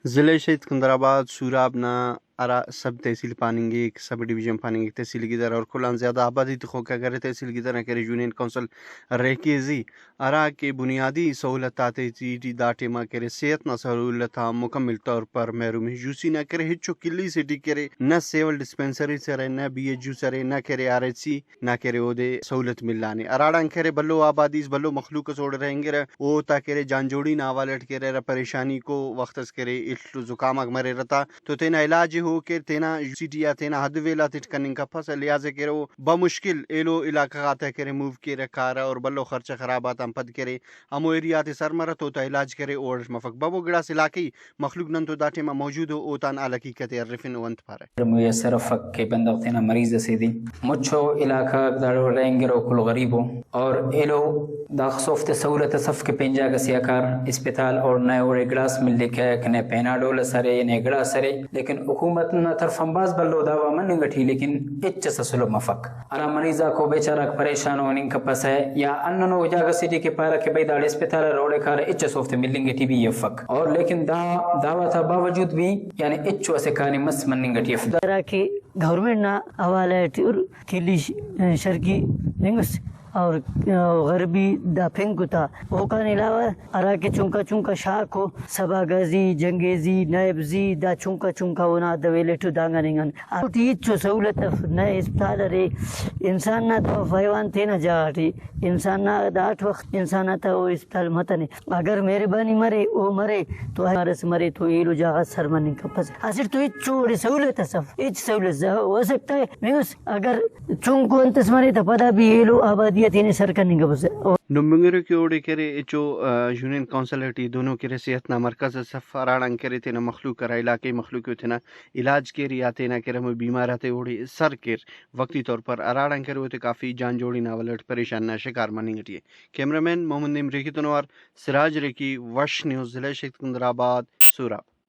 ضلع شہید سکندرآباد سوراب نا ارا سب تحصیل پاننگے سب ڈویژن پاننگے تحصیل کی در اور کلان زیادہ آبادی تخو کا کرے تحصیل کی در کرے یونین کونسل ریکیزی ارا کے بنیادی سہولتات تی داٹے ماں کرے صحت نہ سہولت مکمل طور پر محروم یوسی نہ کرے ہچو کلی سٹی کرے نہ سیول ڈسپینسری سرے نہ بی ایچ یو سرے نہ کرے آر ایچ سی نہ کرے او دے سہولت ملانے اراڑان کرے بلو آبادی بلو مخلوق سوڑ رہیں گے او تا کرے جان جوڑی ناوالٹ کرے پریشانی کو وقت کرے اٹھ زکام مرے رتا تو تینا علاج ہو کہ تینا سٹی یا تینا حد ویلا تٹ کننگ کا پس لہذا کرو بمشکل ایلو علاقہ آتا کرے موو کرے کارا اور بلو خرچہ خرابات ہم پد کرے ہمو ایریا تے سر مرت ہوتا علاج کرے اور مفق بابو گڑا سے علاقی مخلوق نن تو داٹے میں موجود ہو اوتان حقیقت عرفن وانت پارے میسر فک کے بندہ تینا مریض سے دی مچھو علاقہ دارو رہیں گے رو کل غریبو اور ایلو دا خصوفت سہولت صف کے پنجا کا سیاکار اسپتال اور نئے اور گلاس مل لکھا ہے کہ نئے پیناڈول سرے نئے گڑا سرے لیکن حکومت نہ طرف انباز بلو دعویٰ من نگٹھی لیکن اچ سسلو مفق ارا مریضہ کو بیچارہ پریشان ہونی کا پس ہے یا اننو اجاگہ سٹی کے پارا کے بھئی داڑ اسپتال روڑے کھار اچ صوفت ملیں گٹھی بھی یفق اور لیکن دعویٰ تھا باوجود بھی یعنی اچ واسے کہانی مس من نگٹھی دارا کہ گورنمنٹ نا حوالہ کلی شرکی نگس اور غربی دا پھنکو تا اوکان علاوہ ارا کے چونکا چونکا شاکو سبا گزی جنگیزی نائبزی دا چونکا چونکا ونا دویلٹو دانگا ننگن تیچو سہولت نئے اسپتال رے انسان نا تو فیوان تینا جاٹی انسان نا دا 8 وقت انسان تا وہ اسپتال متنے اگر مہربانی مرے او مرے تو ہمارس مرے تو ایلو جاگا سرمنی کا پس اصر تو چوڑی سہولت صف ایچ سہولت ہو سکتا ہے میوس اگر چونکو انتس مرے تا پدا بھی ایلو آبادی نمبنگرو کی اوڑے کرے اچو یونین کونسلٹی دونوں کرے صحت نا مرکز سفاران کرے تینا مخلوق کرا علاقے مخلوق تینا علاج کر یا تینا کرے ہم بیمارات اوڑے سر کر وقتی طور پر اراڑان کرے ہوتے کافی جان جوڑی ناولٹ پریشان نہ شکار مانی گٹی ہے کیمرہ مین محمد نیم ریکی تنوار سراج ریکی وش نیوز ضلع شہید سکندرآباد سوراب